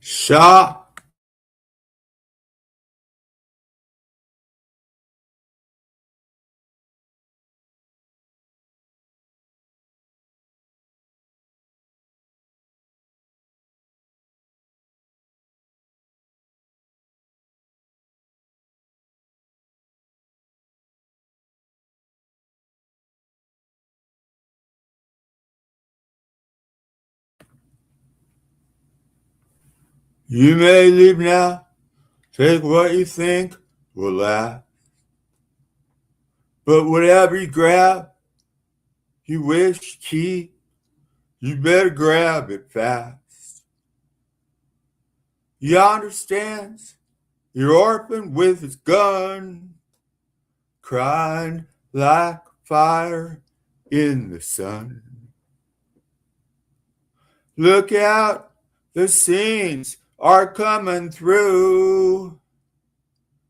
SHA. You may leave now, take what you think will last. But whatever you grab, you wish to keep, you better grab it fast. You understands, your orphan with his gun, crying like fire in the sun. Look out, the scenes are coming through,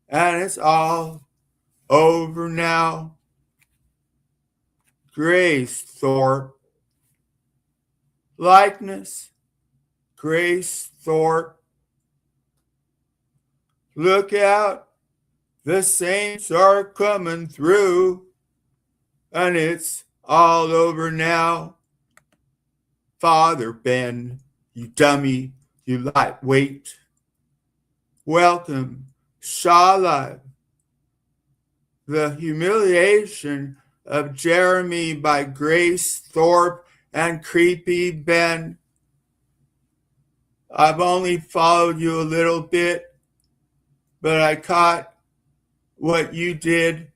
and it's all over now. Grace Thorp. Likeness, Grace Thorp. Look out, the saints are coming through, and it's all over now. Father Ben, you dummy, you lightweight. Welcome, SHA Live. The Humiliation of Jeremy by Grace Thorp and Creepy Ben. I've only followed you a little bit, but I caught what you did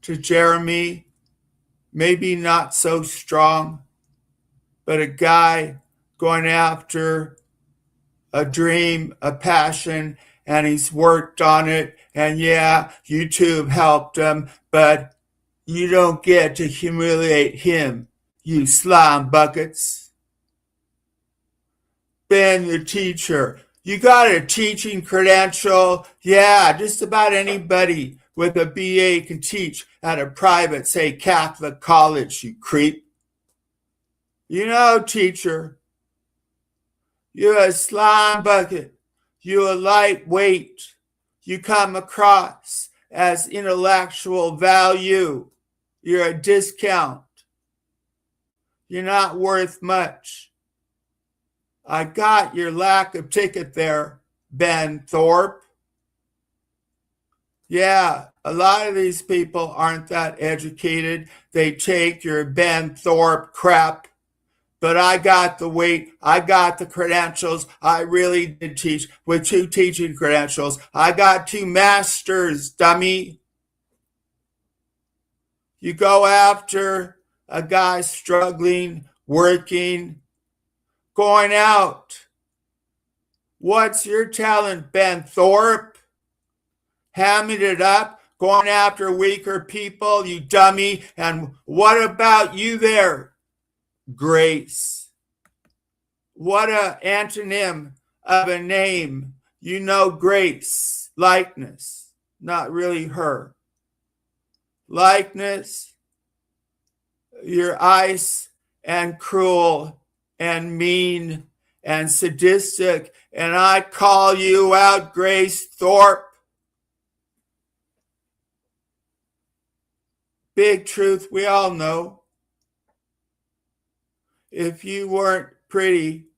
to Jeremy. Maybe not so strong, but a guy going after a dream, a passion, and he's worked on it. And yeah, YouTube helped him, but you don't get to humiliate him, you slime buckets. Ben, the teacher, you got a teaching credential? Yeah, just about anybody with a BA can teach at a private, say, Catholic college, you creep. You know, teacher, you're a slime bucket. You're a lightweight. You come across as intellectual value. You're a discount. You're not worth much. I got your lack of ticket there, Ben Thorp. Yeah, a lot of these people aren't that educated. They take your Ben Thorp crap. But I got the weight. I got the credentials. I really did teach with 2 teaching credentials. I got 2 masters, dummy. You go after a guy struggling, working, going out. What's your talent, Ben Thorp? Hamming it up, going after weaker people, you dummy. And what about you there, Grace? What a antonym of a name. You know, Grace, likeness, not really her. Likeness, you're ice and cruel and mean and sadistic, and I call you out, Grace Thorp. Big truth we all know. If you weren't pretty,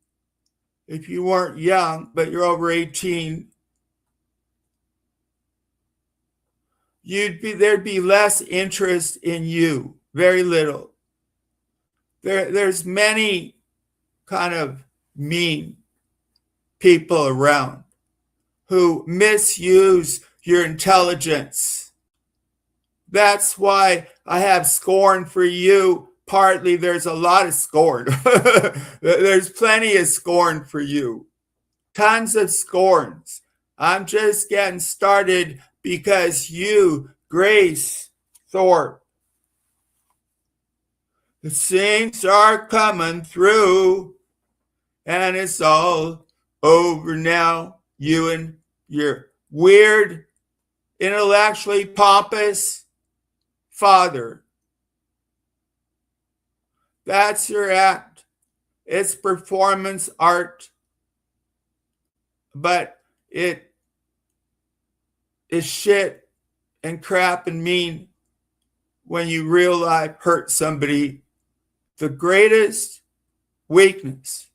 if you weren't young, but you're over 18, there'd be less interest in you, very little. There's many kind of mean people around who misuse your intelligence. That's why I have scorn for you. Partly there's a lot of scorn. There's plenty of scorn for you. Tons of scorns. I'm just getting started because you, Grace Thorp, the saints are coming through, and it's all over now. You and your weird, intellectually pompous father. That's your act. It's performance art. but it is shit and crap and mean when you real life hurt somebody. The greatest weakness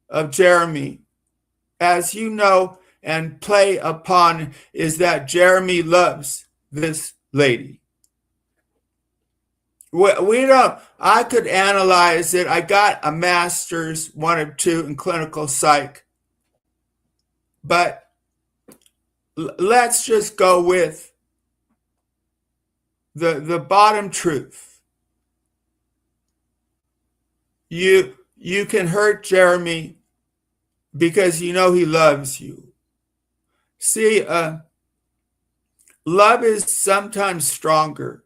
of JEREMY, as you know and play upon, is that JEREMY loves this lady. We don't, I could analyze it. I got a master's, 1 or 2 in clinical psych. But let's just go with the bottom truth. You can hurt JEREMY because you know he loves you. See, love is sometimes stronger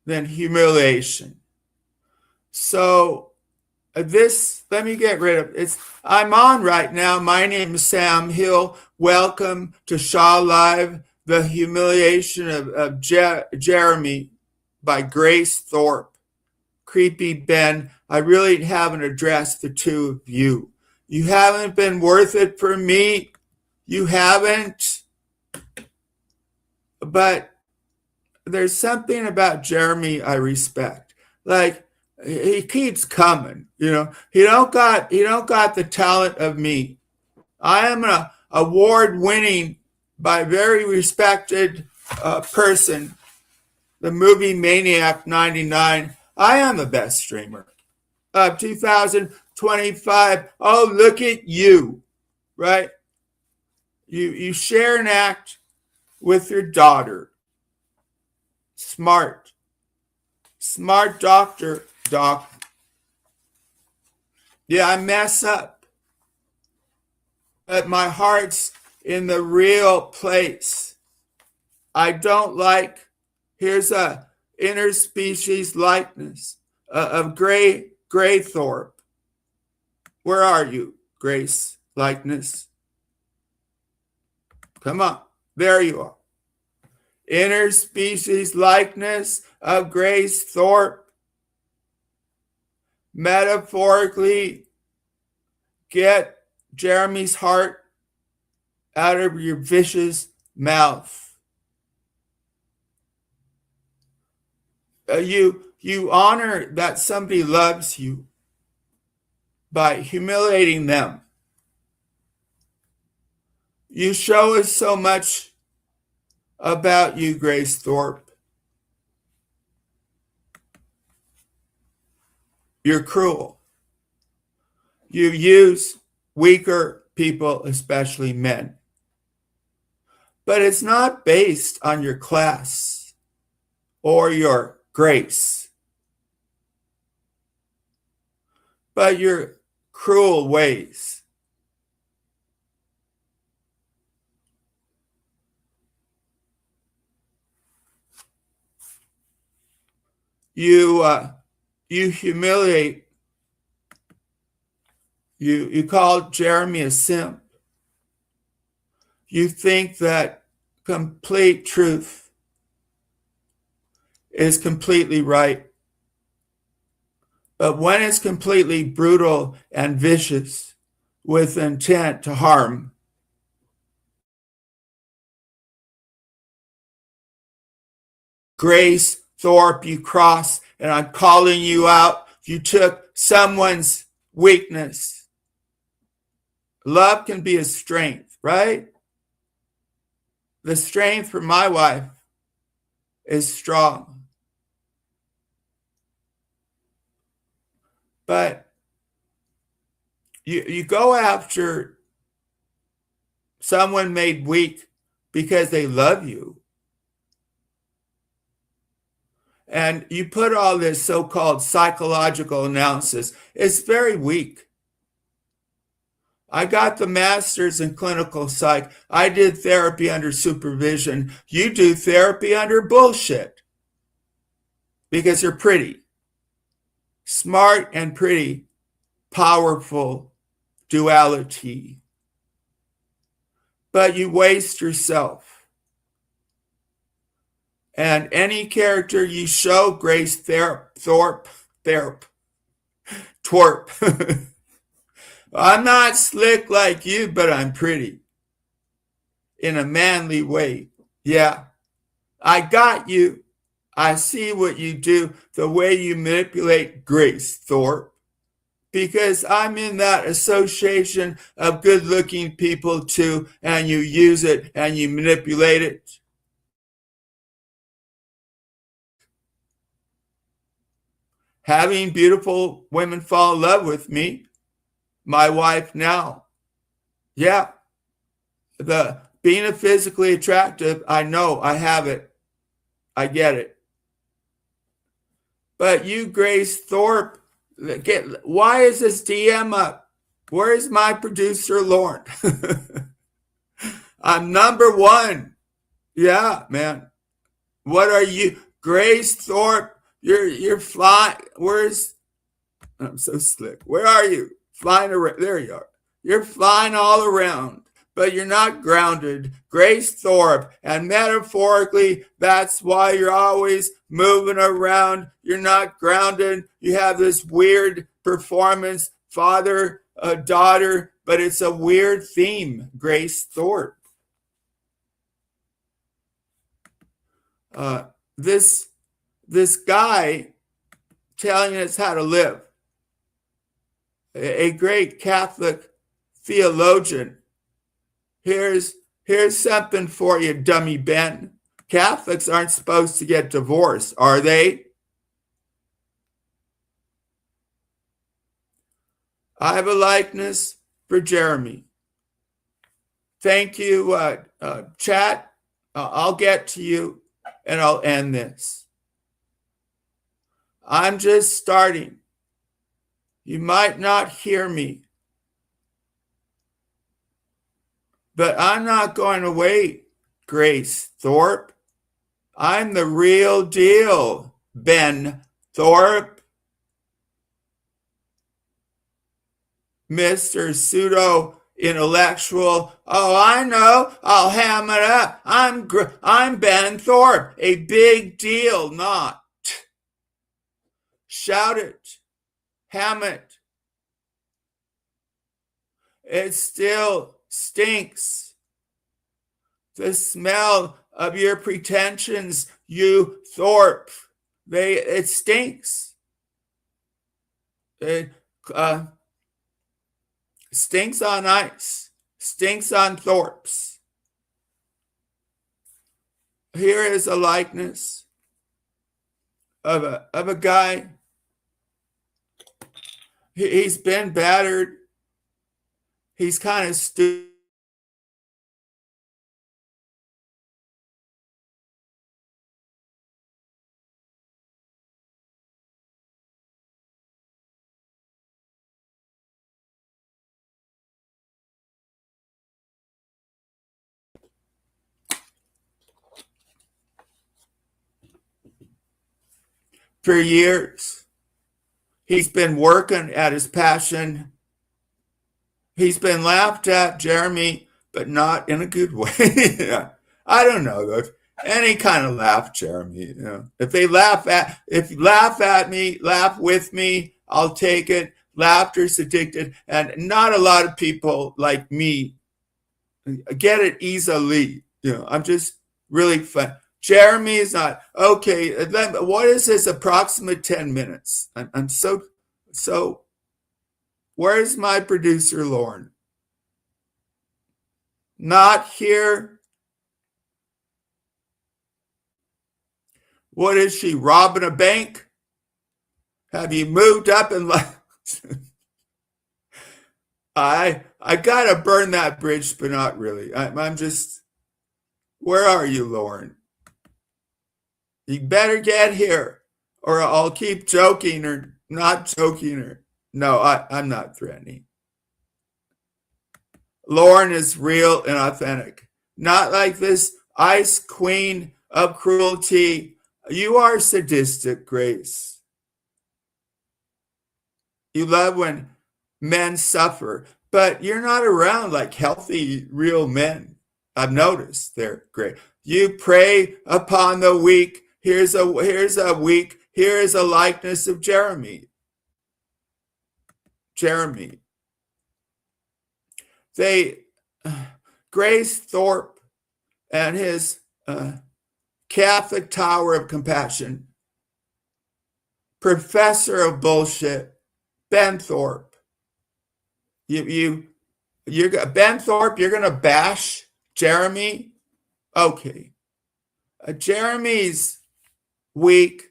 than humiliation. So let me get rid of it. I'm on right now. My name is Sam Hill. Welcome to SHA Live, The Humiliation of JEREMY by Grace Thorp. Creepy Ben, I really haven't addressed the two of you. You haven't been worth it for me. You haven't. But there's something about JEREMY I respect. Like, he keeps coming, you know. He don't got the talent of me. I am an award-winning, by very respected person, the movie Maniac 99. I am the best streamer of 2025. Oh, look at you, right? You share an act with your daughter. Smart doctor, doc. Yeah, I mess up, but my heart's in the real place. I don't like, here's a interspecies likeness of Gray Thorp. Where are you, Grace likeness? Come on, there you are. Interspecies likeness of Grace Thorp. Metaphorically, get JEREMY's heart out of your vicious mouth. You honor that somebody loves you by humiliating them. You show us so much about you, Grace Thorp. You're cruel. You use weaker people, especially men. But it's not based on your class or your grace, but your cruel ways. You humiliate. You call JEREMY a simp. You think that complete truth is completely right. But when it's completely brutal and vicious with intent to harm, Grace Thorp, you cross, and I'm calling you out. You took someone's weakness. Love can be a strength, right? The strength for my wife is strong. But you go after someone made weak because they love you. And you put all this so-called psychological analysis. It's very weak. I got the master's in clinical psych. I did therapy under supervision. You do therapy under bullshit because you're pretty. Smart and pretty, powerful duality. But you waste yourself. And any character you show, Grace Thorp, I'm not slick like you, but I'm pretty in a manly way. Yeah, I got you. I see what you do, the way you manipulate Grace Thorpe, because I'm in that association of good-looking people too, and you use it and you manipulate it. Having beautiful women fall in love with me, my wife now. Yeah, the being physically attractive, I know I have it. I get it. But you, Grace Thorpe, why is this DM up? Where is my producer, Lauren? I'm number one. Yeah, man. What are you? Grace Thorpe, you're flying. I'm so slick. Where are you? Flying around. There you are. You're flying all around, but you're not grounded. Grace Thorpe, and metaphorically, that's why you're always moving around. You're not grounded. You have this weird performance, father, daughter, but it's a weird theme, Grace Thorpe. This guy telling us how to live, a great Catholic theologian. Here's something for you, dummy Ben. Catholics aren't supposed to get divorced, are they? I have a likeness for Jeremy. Thank you, chat. I'll get to you, and I'll end this. I'm just starting. You might not hear me, but I'm not going to wait, Grace Thorpe. I'm the real deal, Ben Thorpe. Mr. Pseudo-intellectual. Oh, I know. I'll ham it up. I'm Ben Thorpe. A big deal, not. Shout it. Ham it. It still stinks. The smell of your pretensions, you Thorpe. It stinks. It stinks on ice. Stinks on Thorps. Here is a likeness of a guy. He's been battered. He's kind of stupid. For years. He's been working at his passion. He's been laughed at, Jeremy, but not in a good way. I don't know, though. Any kind of laugh, Jeremy. If you laugh at me, laugh with me, I'll take it. Laughter's addicted, and not a lot of people like me get it easily. I'm just really fun. Jeremy is not okay. What is this approximate 10 minutes? I'm so. Where's my producer, Lauren? Not here. What is she, robbing a bank? Have you moved up and left? I gotta burn that bridge, but not really. I'm just. Where are you, Lauren? You better get here, or I'll keep joking or not joking or. No, I'm not threatening. Lauren is real and authentic. Not like this ice queen of cruelty. You are sadistic, Grace. You love when men suffer, but you're not around like healthy, real men. I've noticed they're great. You prey upon the weak. Here's a weak. Here is a likeness of Jeremy. Jeremy. they, Grace Thorp and his Catholic Tower of Compassion, professor of bullshit, Ben Thorp. You're Ben Thorp. You're gonna bash Jeremy. Okay, Jeremy's weak.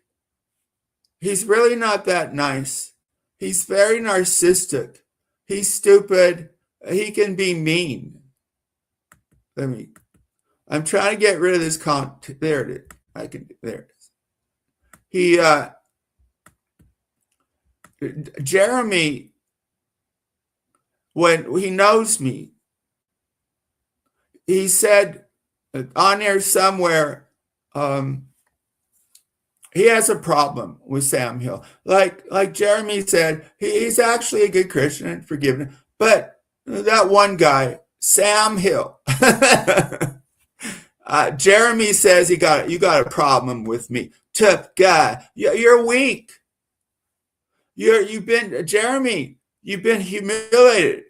He's really not that nice. He's very narcissistic. He's stupid. He can be mean. I'm trying to get rid of this there it is. There it is. Jeremy, when he knows me, he said on there somewhere, he has a problem with Sam Hill. Like Jeremy said, he's actually a good Christian and forgiven. But that one guy, Sam Hill, Jeremy says you got a problem with me. Tough guy. You're weak. You've been humiliated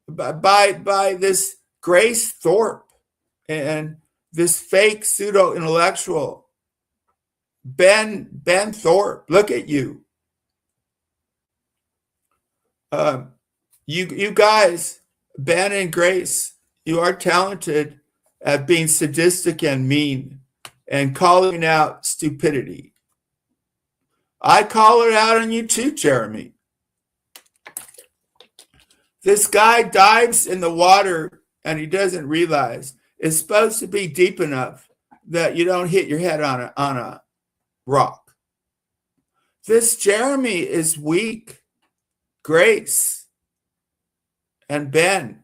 by this Grace Thorp and this fake pseudo intellectual Ben Thorp. Look at you. You guys, Ben and Grace, you are talented at being sadistic and mean and calling out stupidity. I call it out on you too, Jeremy. This guy dives in the water and he doesn't realize it's supposed to be deep enough that you don't hit your head on a rock. This Jeremy is weak. Grace and Ben,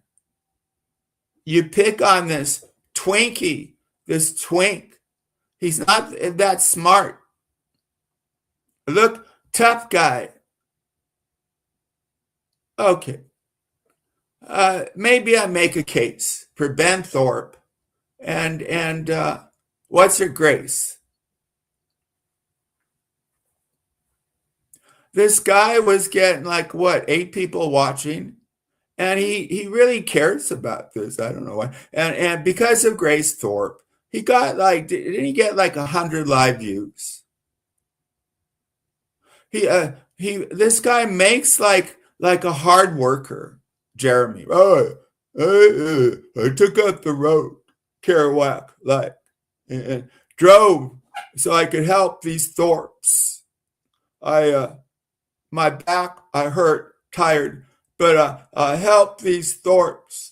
you pick on this Twinkie, this twink. He's not that smart. Look, tough guy. Okay. Maybe I make a case for Ben Thorp and what's her Grace? This guy was getting 8 people watching, and he really cares about this. I don't know why. And because of Grace Thorp, he got didn't he get 100 live views? This guy makes like a hard worker, Jeremy. Oh, I took out the road, Kerouac, and drove so I could help these Thorps. My back, I hurt, tired, but I helped these Thorps.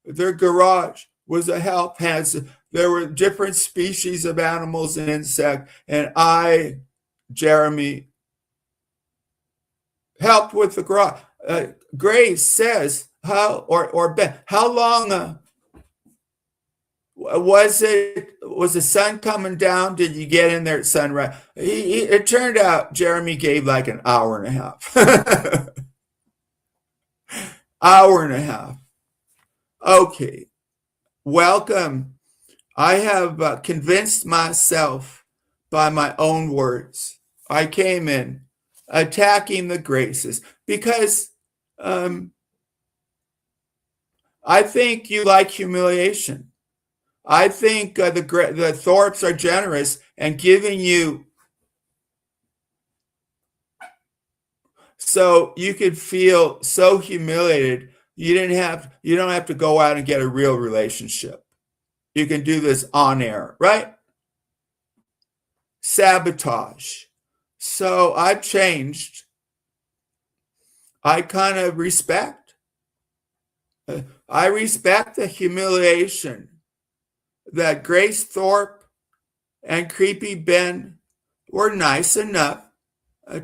Their garage was a help hand. There were different species of animals and insects, and I, Jeremy, helped with the garage. Grace says, how long was the sun coming down? Did you get in there at sunrise? It turned out Jeremy gave an hour and a half. Hour and a half. Okay. Welcome. I have convinced myself by my own words. I came in attacking the Graces because I think you like humiliation. I think the Thorps are generous and giving you so you could feel so humiliated. You don't have to go out and get a real relationship. You can do this on air, right? Sabotage. So I've changed. I kind of respect. I respect the humiliation that Grace Thorp and Creepy Ben were nice enough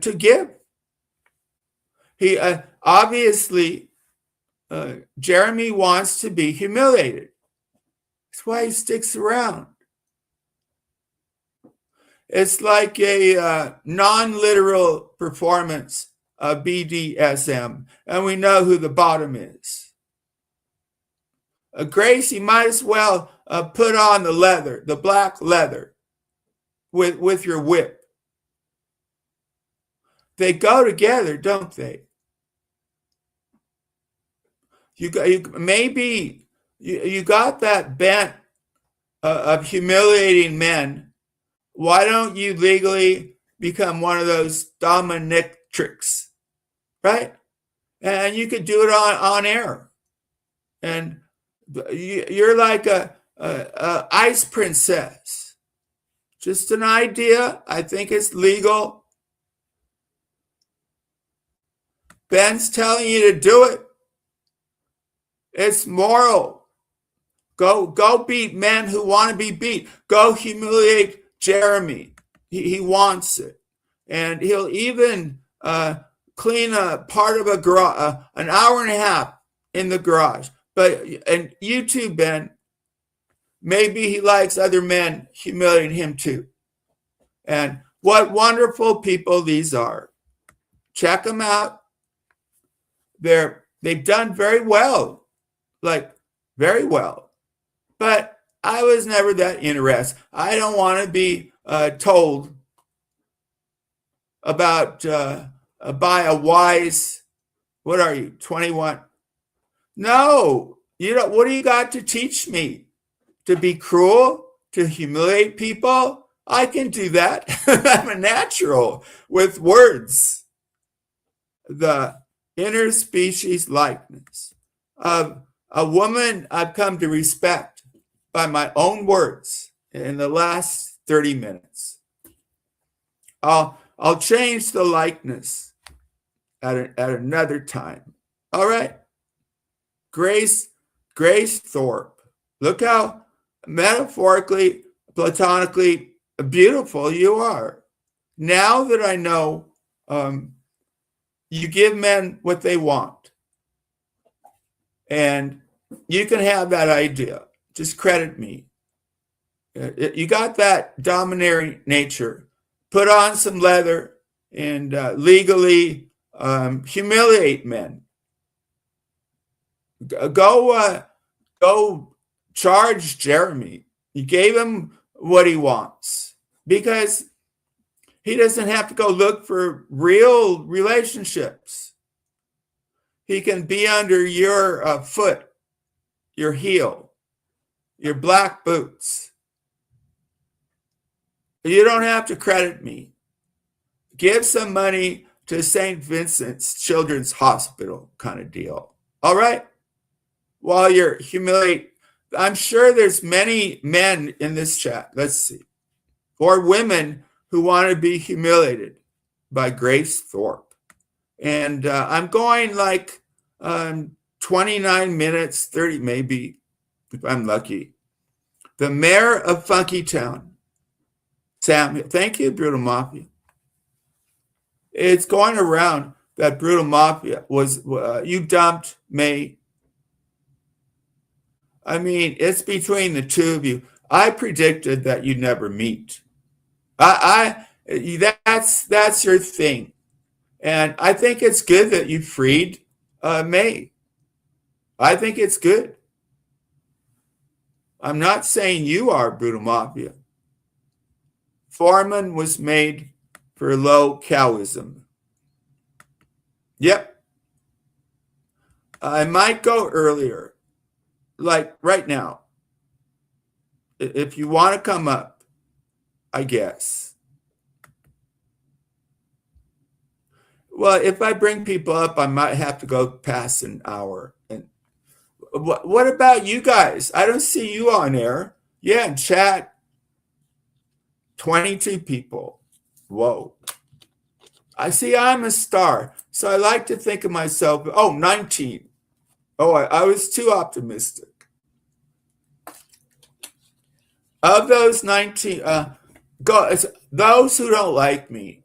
to give. He obviously, Jeremy wants to be humiliated. That's why he sticks around. It's like a non-literal performance of BDSM, and we know who the bottom is. Grace, you might as well put on the leather, the black leather, with your whip. They go together, don't they? Maybe you got that bent of humiliating men. Why don't you legally become one of those dominatrix, right? And you could do it on air. And you're like a ice princess. Just an idea. I think it's legal. Ben's telling you to do it. It's moral. Go beat men who want to be beat. Go humiliate Jeremy. He wants it. And he'll even clean a part of a garage, an hour and a half in the garage. And you too, Ben, maybe he likes other men humiliating him too. And what wonderful people these are. Check them out. They've done very well, like very well. But I was never that interested. I don't want to be told about by a wise, what are you, 21? No, you don't. What do you got to teach me? To be cruel? To humiliate people? I can do that. I'm a natural with words. The interspecies likeness of a woman I've come to respect by my own words in the last 30 minutes. I'll change the likeness at another time. All right. Grace Thorp. Look how metaphorically, platonically beautiful you are. Now that I know you give men what they want, and you can have that idea. Just credit me. You got that domineering nature. Put on some leather and legally humiliate men. Go charge Jeremy. You gave him what he wants because he doesn't have to go look for real relationships. He can be under your foot, your heel, your black boots. You don't have to credit me. Give some money to St. Vincent's Children's Hospital kind of deal. All right? While you're humiliating, I'm sure there's many men in this chat, let's see, or women who want to be humiliated by Grace Thorp. And I'm going like 29 minutes, 30 maybe, if I'm lucky. The mayor of Funky Town, Sam, thank you, Brutal Mafia. It's going around that Brutal Mafia was, you dumped May. I mean, it's between the two of you. I predicted that you'd never meet. That's your thing. And I think it's good that you freed May. I think it's good. I'm not saying you are, Brutal Mafia. Foreman was made for low cowism. Yep. I might go earlier, like right now. If you want to come up, I guess. Well, if I bring people up, I might have to go past an hour. And what about you guys? I don't see you on air. Yeah, in chat, 22 people. Whoa. I see I'm a star. So I like to think of myself, 19. Oh, I was too optimistic. Of those 19, those who don't like me,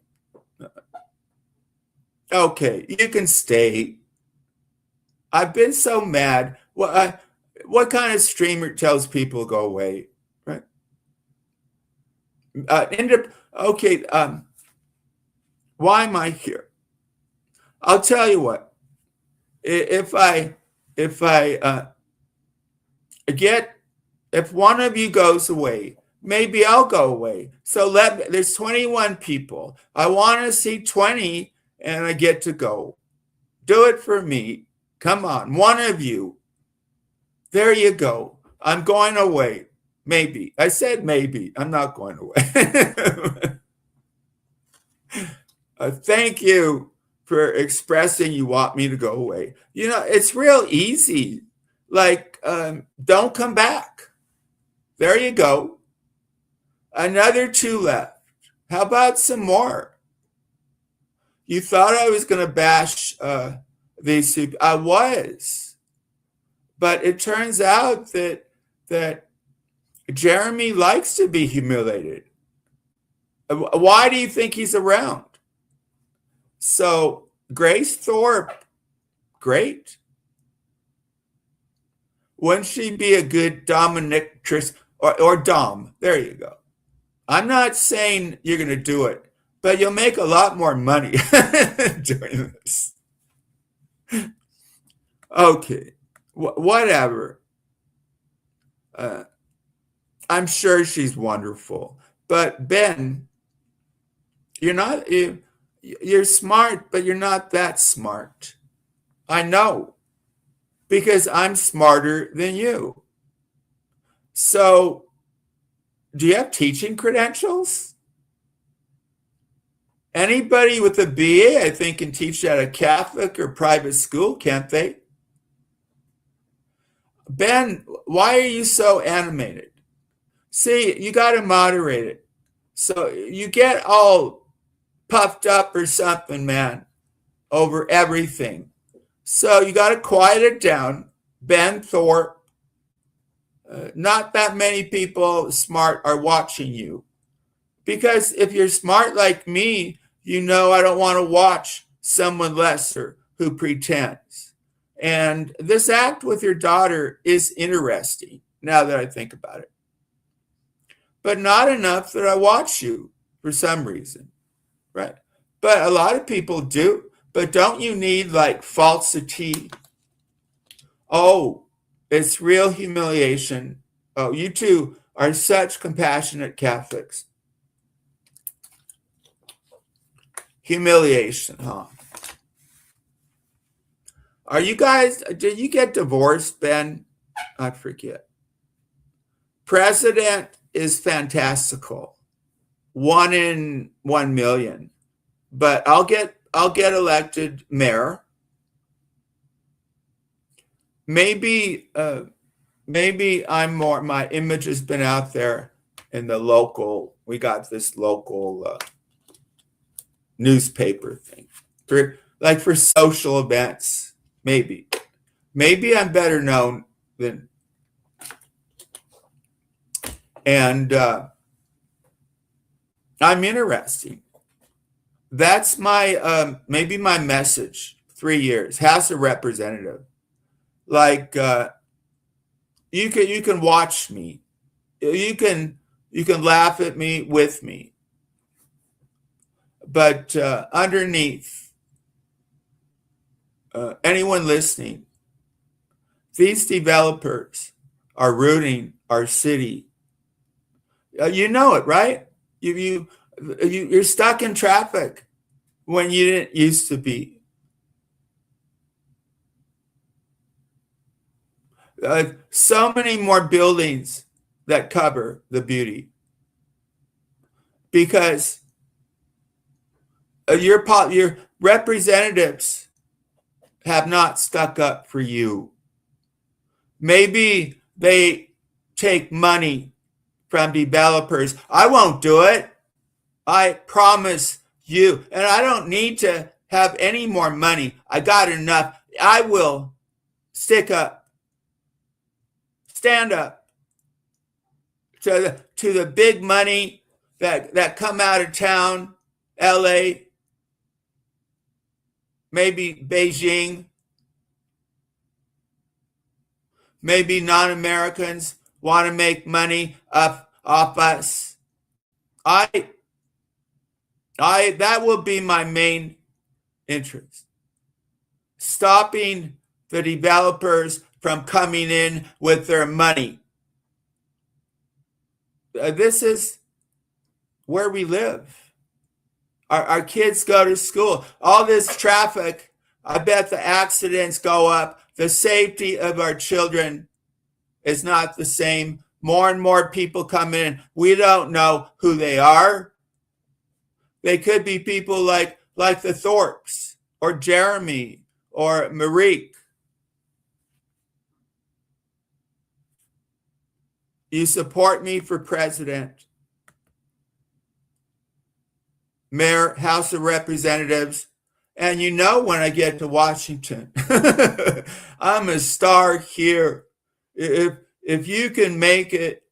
okay, you can stay. I've been so mad. What kind of streamer tells people go away, right? Okay, why am I here? I'll tell you what. If one of you goes away, maybe I'll go away. So there's 21 people. I want to see 20 and I get to go. Do it for me Come on, one of you. There you go. I'm going away. Maybe. I said maybe. I'm not going away. Thank you for expressing you want me to go away. You know, it's real easy. Like, don't come back. There you go. Another 2 left. How about some more? You thought I was going to bash these two. I was. But it turns out that Jeremy likes to be humiliated. Why do you think he's around? So Grace Thorp, great. Wouldn't she be a good dominatrix or dom? There you go. I'm not saying you're going to do it, but you'll make a lot more money doing this. Okay, whatever. I'm sure she's wonderful. But Ben, you're smart, but you're not that smart. I know, because I'm smarter than you. So, do you have teaching credentials? Anybody with a BA, I think, can teach at a Catholic or private school, can't they? Ben, why are you so animated? See, you got to moderate it. So you get all puffed up or something, man, over everything. So you got to quiet it down. Ben Thorp, not that many people smart are watching you. Because if you're smart like me, you know I don't want to watch someone lesser who pretends. And this act with your daughter is interesting, now that I think about it. But not enough that I watch you for some reason, right? But a lot of people do. But don't you need like falsity? Oh, it's real humiliation. Oh, you two are such compassionate Catholics. Humiliation, huh? Are you guys, did you get divorced, Ben? I forget. President is fantastical. 1 in 1 million. But I'll get elected mayor. Maybe I'm more, my image has been out there in the local, we got this local newspaper thing. For social events, maybe. Maybe I'm better known than, and I'm interesting. That's my, maybe my message, 3 years, House of Representative. Like, you can watch me. You can laugh at me with me. But underneath, anyone listening, these developers are ruining our city. You know it, right? You're stuck in traffic when you didn't used to be. So many more buildings that cover the beauty because your representatives have not stuck up for you. Maybe they take money from developers. I won't do it. I promise you. And I don't need to have any more money. I got enough. I will stick up, stand up to the big money that come out of town, LA, maybe Beijing, maybe non-Americans want to make money off us. That will be my main interest. Stopping the developers from coming in with their money. This is where we live. Our kids go to school. All this traffic, I bet the accidents go up the safety of our children is not the same. More and more people come in. We don't know who they are. They could be people like the Thorps or Jeremy or Marique. You support me for president, mayor, House of Representatives, and you know when I get to Washington, I'm a star here. If you can make it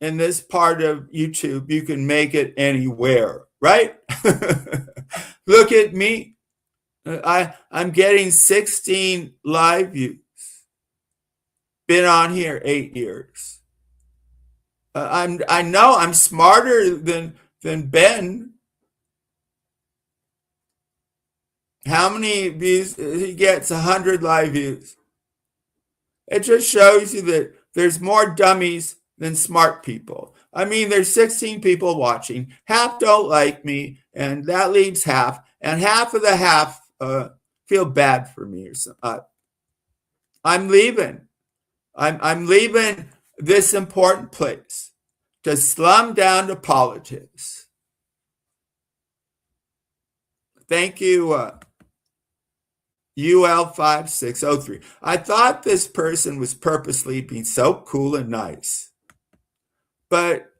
in this part of YouTube, you can make it anywhere, right? Look at me. I'm getting 16 live views. Been on here 8 years. I know I'm smarter than Ben. How many views? He gets 100 live views. It just shows you that there's more dummies than smart people. I mean, there's 16 people watching. Half don't like me, and that leaves half. And half of the half feel bad for me or something. I'm leaving. I'm leaving this important place to slum down to politics. Thank you, UL5603. I thought this person was purposely being so cool and nice. But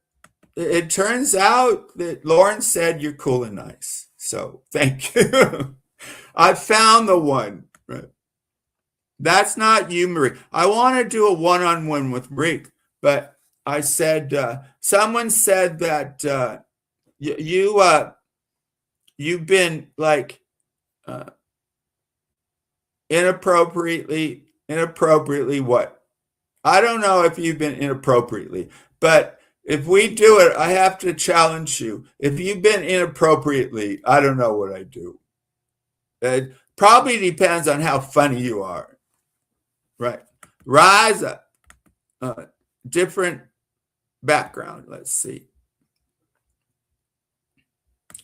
it turns out that Lauren said you're cool and nice. So thank you. I found the one. Right. That's not you, Marie. I want to do a one-on-one with Marie, but I said, someone said that you've been like inappropriately what? I don't know if you've been inappropriately, but if we do it, I have to challenge you. If you've been inappropriately, I don't know what I do. It probably depends on how funny you are. Right. Rise up. Different background. Let's see.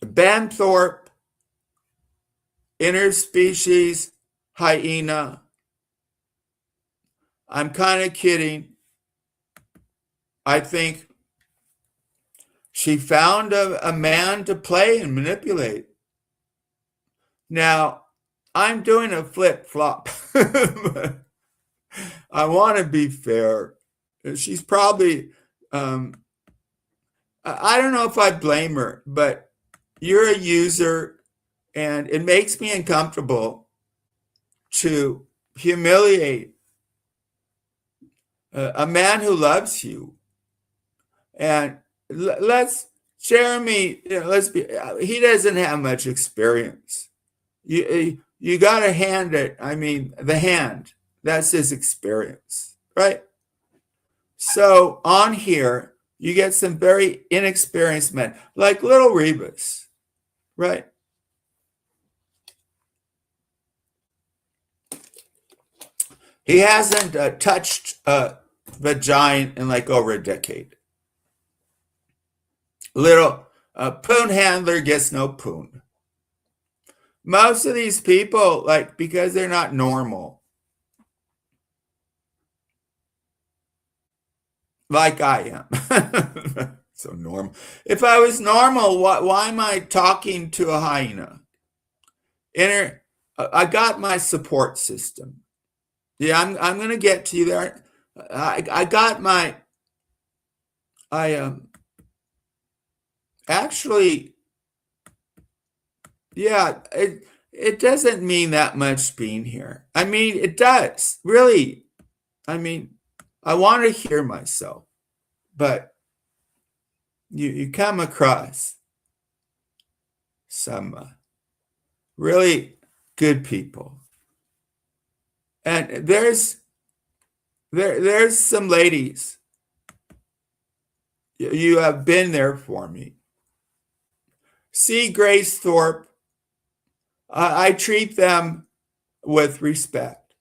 Ben Thorp, interspecies hyena. I'm kind of kidding. I think she found a man to play and manipulate. Now, I'm doing a flip-flop. I want to be fair. She's probably, I don't know if I blame her, but you're a user, and it makes me uncomfortable to humiliate a man who loves you. And Jeremy, he doesn't have much experience. You got to hand it, the hand, that's his experience, right? So on here, you get some very inexperienced men, like little Rebus, right? He hasn't touched a vagina in like over a decade. Little poon handler gets no poon. Most of these people, because they're not normal, like I am. So normal. If I was normal, why am I talking to a hyena? I got my support system. Yeah, I'm going to get to you there. I got my, actually, yeah, it doesn't mean that much being here. It does, really. I want to hear myself, but you come across some really good people. And there's some ladies. You have been there for me. See Grace Thorpe. I treat them with respect.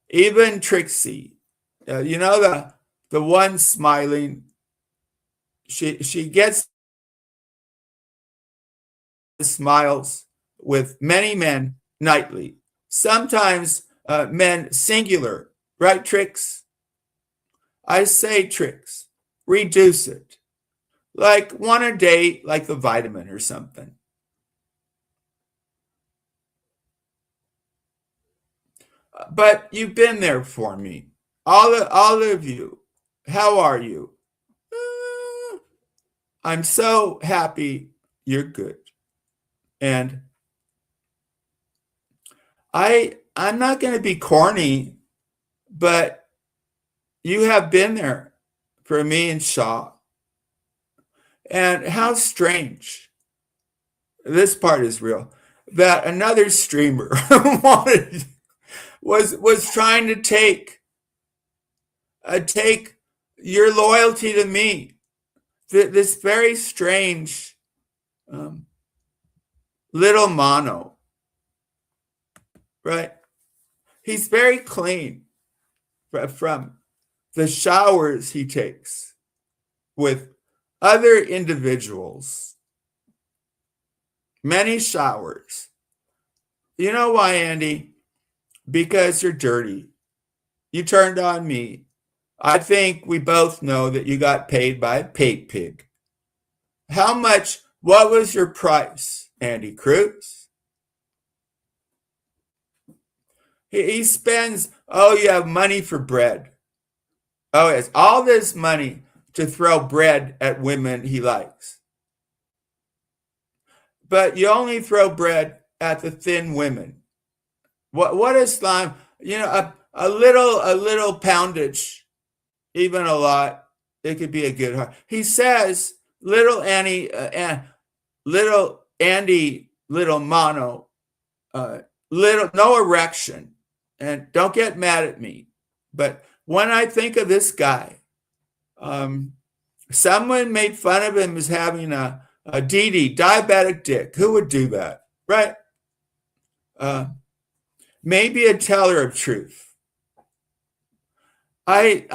Even Trixie, the one smiling. She gets smiles with many men nightly. Sometimes men singular, right? Tricks. I say tricks. Reduce it. Like one a day, like the vitamin or something. But you've been there for me. All of you. How are you? I'm so happy you're good. And I'm not going to be corny, but you have been there for me and SHA. And how strange, this part is real, that another streamer was trying to take your loyalty to me. This very strange little mono, right? He's very clean from the showers he takes with other individuals. Many showers. You know why, Andy? Because you're dirty. You turned on me. I think we both know that you got paid by a paid pig. How much, what was your price, Andy Cruz? He spends, oh, you have money for bread. Oh, yes, all this money to throw bread at women he likes. But you only throw bread at the thin women. What is slime? You know, a little poundage, even a lot, it could be a good heart. He says, little Andy, little mono, little no erection, and don't get mad at me, but when I think of this guy, someone made fun of him as having a DD, diabetic dick. Who would do that, right? Maybe a teller of truth. I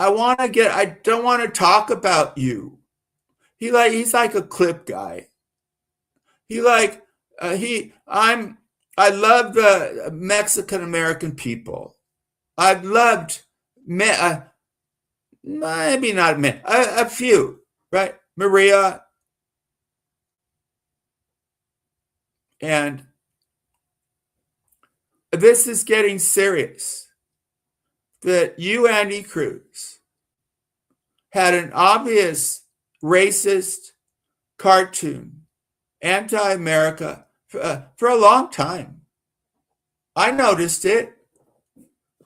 don't want to talk about you. He's like a clip guy. I love the Mexican American people. I've loved maybe not men, a few, right? Maria. And this is getting serious. That you, Andy Cruz, had an obvious racist cartoon, anti-America, for a long time. I noticed it,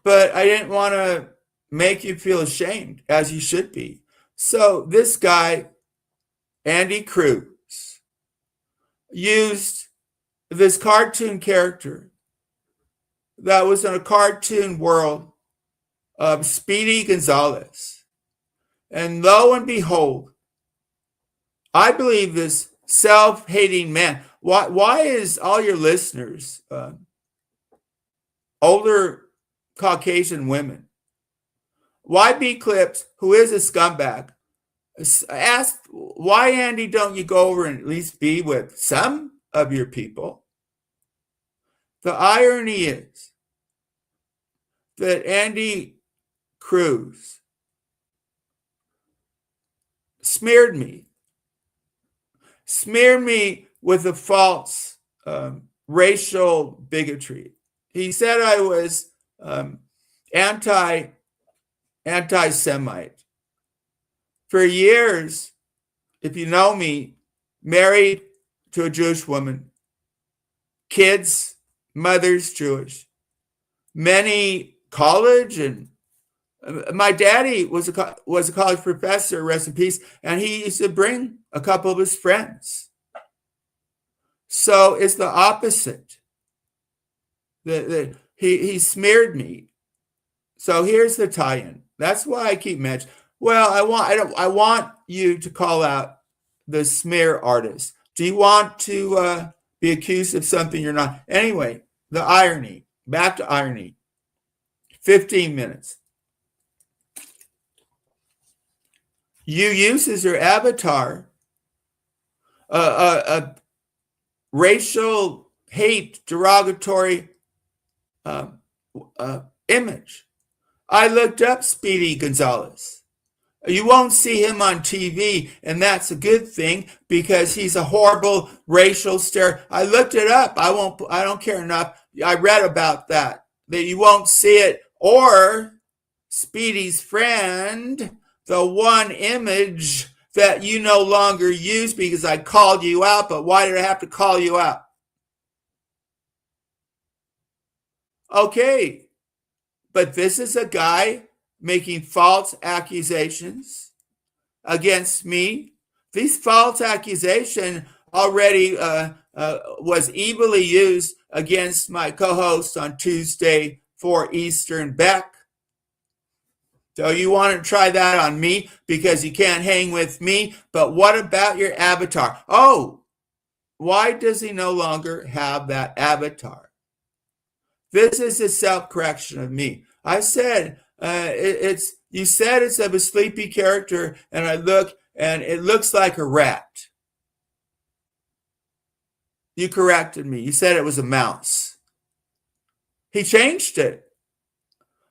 but I didn't want to make you feel ashamed, as you should be. So this guy, Andy Cruz, used this cartoon character that was in a cartoon world of Speedy Gonzalez. And lo and behold, I believe this self-hating man. Why is all your listeners older Caucasian women? Why B Clips, who is a scumbag, asked, why, Andy, don't you go over and at least be with some of your people? The irony is that Andy Cruz smeared me with a false racial bigotry. He said I was anti-Semite. For years, if you know me, married to a Jewish woman, kids, mother's Jewish, many college, and my daddy was a college professor, rest in peace, and he used to bring a couple of his friends. So it's the opposite. He smeared me. So here's the tie-in. That's why I keep mentioning. Well, I want you to call out the smear artist. Do you want to be accused of something you're not? Anyway, the irony. Back to irony. 15 minutes. You use as your avatar a racial hate, derogatory image. I looked up Speedy Gonzalez. You won't see him on TV, and that's a good thing because he's a horrible racial stare. I looked it up. I don't care enough. I read about that you won't see it. Or Speedy's friend, the one image that you no longer use because I called you out. But why did I have to call you out? Okay, but this is a guy making false accusations against me. These false accusation already was evilly used against my co-host on Tuesday for Eastern Beck. So you want to try that on me because you can't hang with me. But what about your avatar? Oh, why does he no longer have that avatar? This is a self-correction of me. I said you said it's of a sleepy character, and I look, and it looks like a rat. You corrected me. You said it was a mouse. He changed it.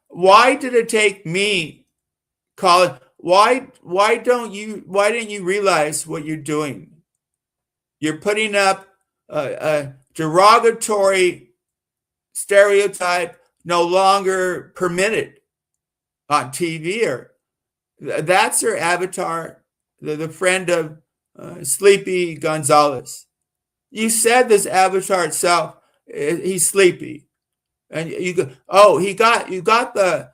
Why did it take me, Colin? Why didn't you realize what you're doing? You're putting up a derogatory stereotype no longer permitted on TV, or that's her avatar, the friend of Sleepy Gonzalez. You said this avatar itself, he's sleepy, and you go, oh, you got the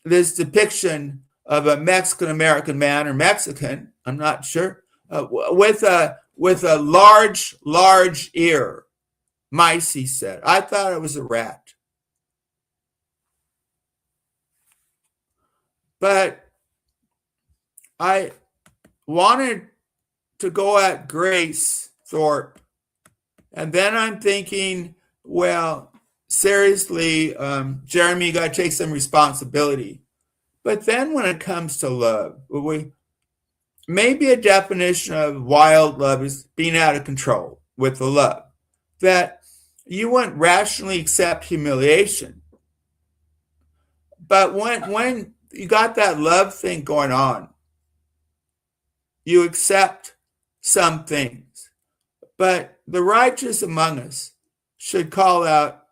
this depiction of a Mexican American man, or Mexican, I'm not sure, with a large ear. Mice, he said. I thought it was a rat. But I wanted to go at Grace Thorp. And then I'm thinking, well, seriously, Jeremy, you got to take some responsibility. But then when it comes to love, maybe a definition of wild love is being out of control with the love. That you wouldn't rationally accept humiliation. But when you got that love thing going on, you accept some things. But the righteous among us should call out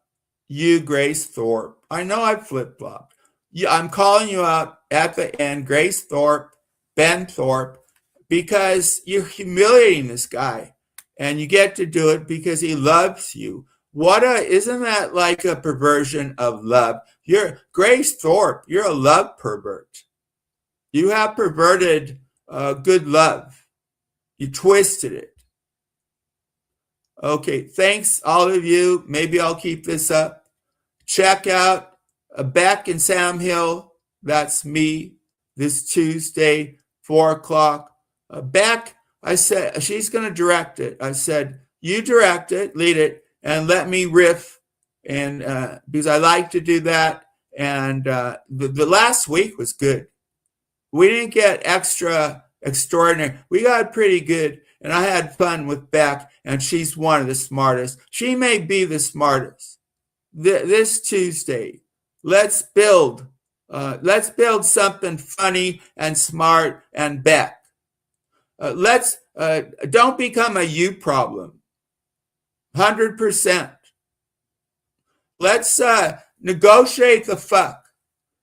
you, Grace Thorpe. I know I flip-flopped. I'm calling you out at the end, Grace Thorpe, Ben Thorpe, because you're humiliating this guy. And you get to do it because he loves you. Isn't that like a perversion of love? You're Grace Thorpe. You're a love pervert. You have perverted good love. You twisted it. Okay, thanks all of you. Maybe I'll keep this up. Check out Beck and Sam Hill. That's me. This Tuesday, 4 o'clock. Beck, I said, she's going to direct it. I said, you direct it, lead it, and let me riff, and because I like to do that. And the last week was good. We didn't get extra extraordinary. We got pretty good, and I had fun with Beck, and she's one of the smartest. She may be the smartest. This Tuesday, let's build something funny and smart and Beck. Don't become a you problem. 100%. Let's negotiate the fuck.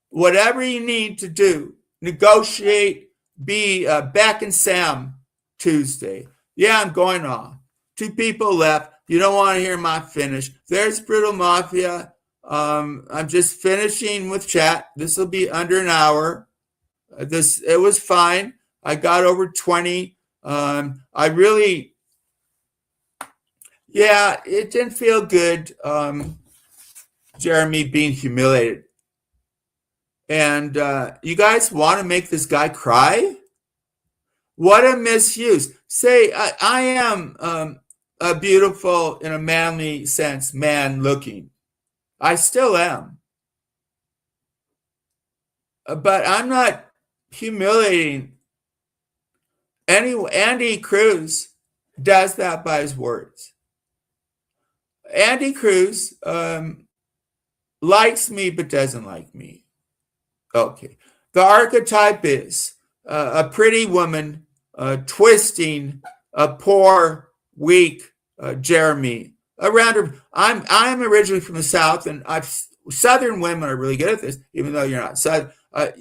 Whatever you need to do, negotiate. Be Beck and Sam Tuesday. Yeah, I'm going on. 2 people left. You don't want to hear my finish. There's Brutal Mafia. I'm just finishing with chat. This will be under an hour. It was fine. I got over 20. It didn't feel good, Jeremy being humiliated. And you guys want to make this guy cry? What a misuse. Say, I am a beautiful, in a manly sense, man looking. I still am. But I'm not humiliating anyone. Andy Cruz does that by his words. Andy Cruz likes me but doesn't like me. Okay. The archetype is a pretty woman twisting a poor, weak Jeremy around her. I'm originally from the South, and Southern women are really good at this, even though you're not. So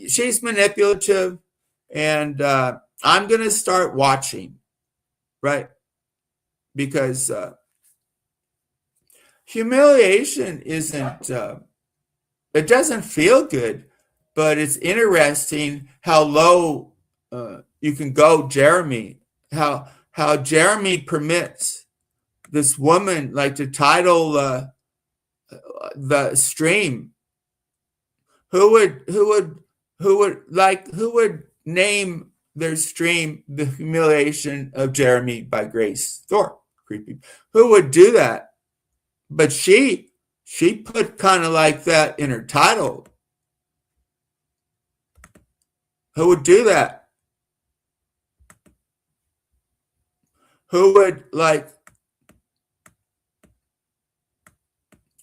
she's manipulative, and I'm going to start watching, right? Because humiliation isn't, it doesn't feel good, but it's interesting how low you can go, Jeremy. How Jeremy permits this woman like to title the stream. Who would name their stream "The Humiliation of Jeremy" by Grace Thorp? Creepy. Who would do that? But she put kind of like that in her title. Who would do that? Who would like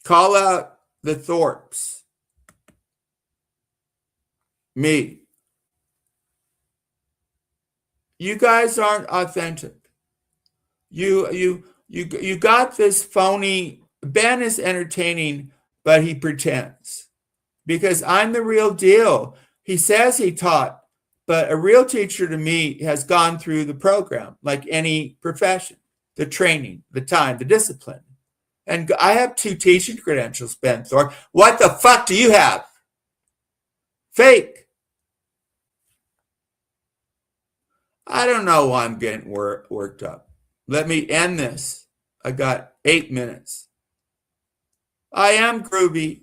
call out the Thorps? Me. You guys aren't authentic. You got this phony. Ben is entertaining, but he pretends. Because I'm the real deal. He says he taught, but a real teacher to me has gone through the program, like any profession, the training, the time, the discipline. And I have 2 teaching credentials, Ben Thorpe. What the fuck do you have? Fake. I don't know why I'm getting worked up. Let me end this. I got 8 minutes. I am groovy.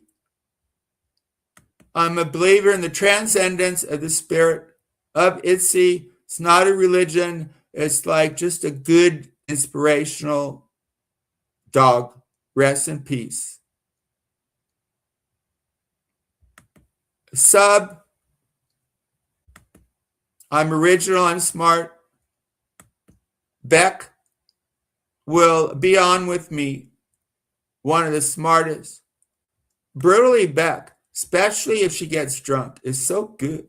I'm a believer in the transcendence of the spirit of Itzy. It's not a religion. It's like just a good, inspirational dog. Rest in peace. Sub. I'm original. I'm smart. Beck will be on with me. One of the smartest. Brutally Beck. Especially if she gets drunk, is so good.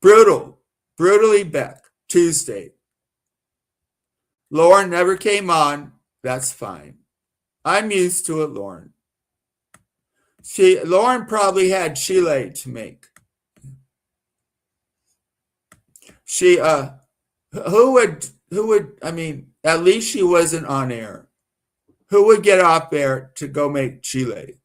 Brutally Beck, Tuesday. Lauren never came on. That's fine. I'm used to it, Lauren. Lauren probably had Chile to make. Who would, I mean, at least she wasn't on air. Who would get off air to go make Chile?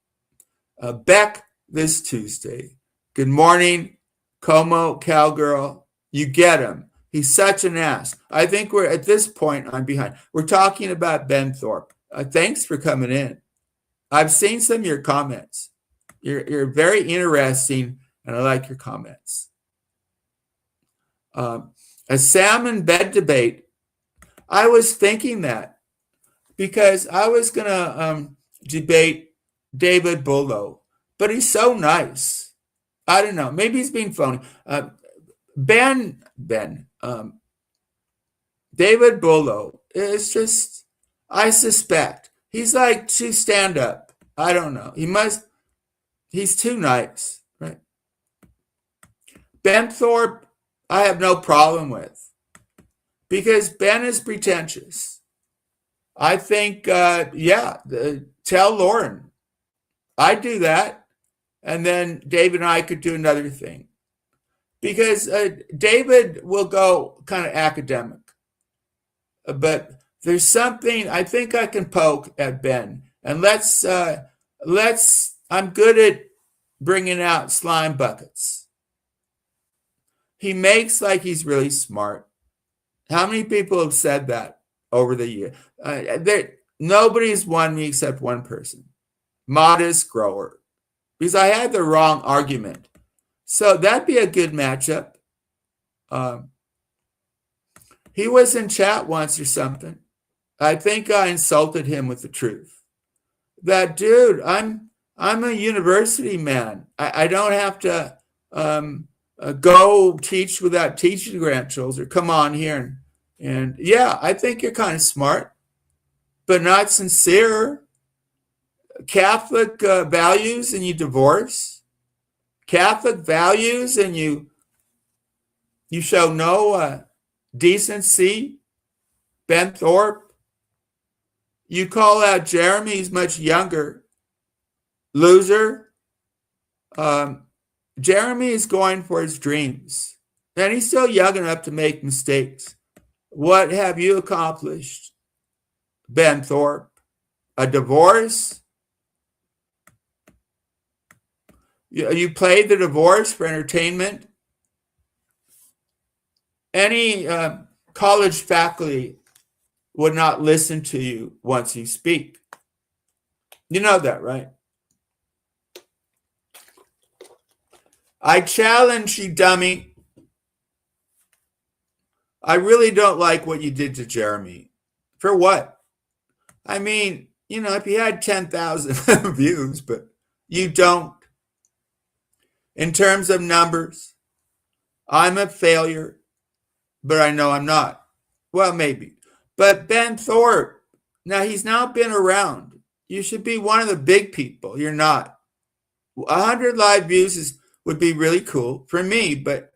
Beck this Tuesday. Good morning, Como Cowgirl. You get him. He's such an ass. I think we're at this point, I'm behind. We're talking about Ben Thorpe. Thanks for coming in. I've seen some of your comments. You're very interesting, and I like your comments. A salmon bed debate. I was thinking that because I was going to debate David Bullo, but he's so nice. I don't know. Maybe he's being phony. David Bullo is just, I suspect, he's like too stand up. I don't know. He's too nice, right? Ben Thorpe, I have no problem with because Ben is pretentious. I think, tell Lauren. I'd do that, and then David and I could do another thing. Because David will go kind of academic. But there's something I think I can poke at Ben. And I'm good at bringing out slime buckets. He makes like he's really smart. How many people have said that over the year? Nobody's won me except one person. Modest grower. Because I had the wrong argument. So that'd be a good matchup. He was in chat once or something. I think I insulted him with the truth. That dude, I'm a university man. I don't have to go teach without teaching credentials or come on here and yeah, I think you're kind of smart, but not sincere. Catholic values and you divorce. Catholic values and you show no decency. Ben Thorp. You call out Jeremy, he's much younger. Loser. Jeremy is going for his dreams. And he's still young enough to make mistakes. What have you accomplished, Ben Thorp? A divorce? You played the divorce for entertainment? Any college faculty would not listen to you once you speak. You know that, right? I challenge you, dummy. I really don't like what you did to Jeremy. For what? I mean, if you had 10,000 views, but you don't. In terms of numbers, I'm a failure, but I know I'm not. Well, maybe. But Ben Thorp, now he's now been around. You should be one of the big people. You're not. 100 live views would be really cool for me, but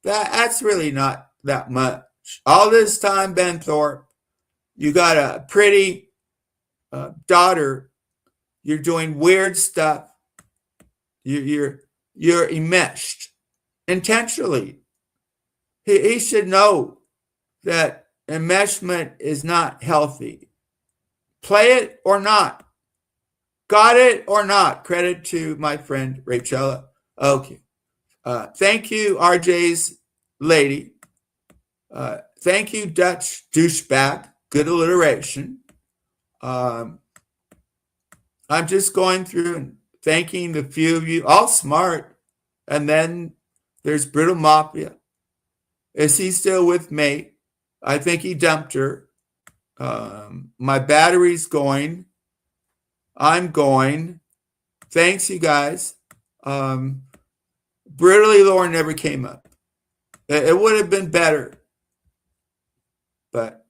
that's really not that much. All this time, Ben Thorp, you got a pretty daughter. You're doing weird stuff. You're enmeshed intentionally. He should know that enmeshment is not healthy. Play it or not. Got it or not. Credit to my friend Rachella. Okay. Thank you, RJ's lady. Thank you, Dutch douchebag. Good alliteration. I'm just going through and thanking the few of you, all smart. And then there's Brittle Mafia. Is he still with me? I think he dumped her. My battery's going. I'm going. Thanks, you guys. Brittany Lore never came up. It would have been better. But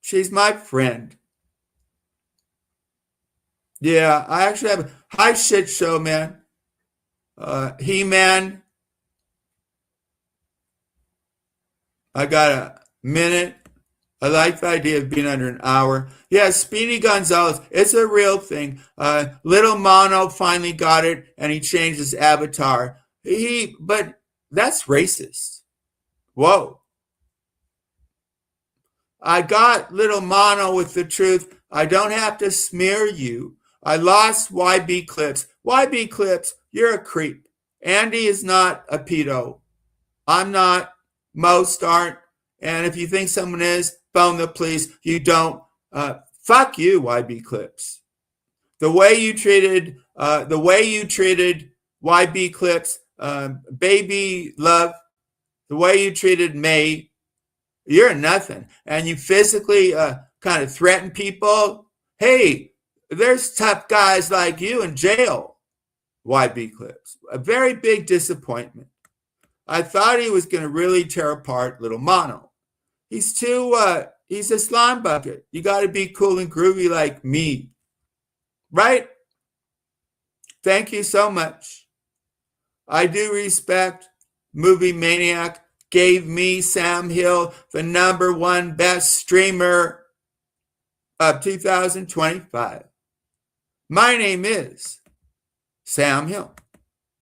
she's my friend. Yeah, I actually have a high shit show, man. He-Man. I got a minute. I like the idea of being under an hour. Yeah, Speedy Gonzalez. It's a real thing. Little Mono finally got it, and he changed his avatar. But that's racist. Whoa. I got Little Mono with the truth. I don't have to smear you. I lost YB Clips. YB Clips, you're a creep. Andy is not a pedo. I'm not. Most aren't. And if you think someone is, phone the police. You don't. Fuck you, YB Clips. The way you treated YB Clips, Baby Love, the way you treated May, you're nothing. And you physically kind of threaten people. Hey, there's tough guys like you in jail, YB Clips. A very big disappointment. I thought he was going to really tear apart Little Mono. He's a slime bucket. You got to be cool and groovy like me. Right? Thank you so much. I do respect Movie Maniac. Gave me, Sam Hill, the #1 best streamer of 2025. My name is Sam Hill.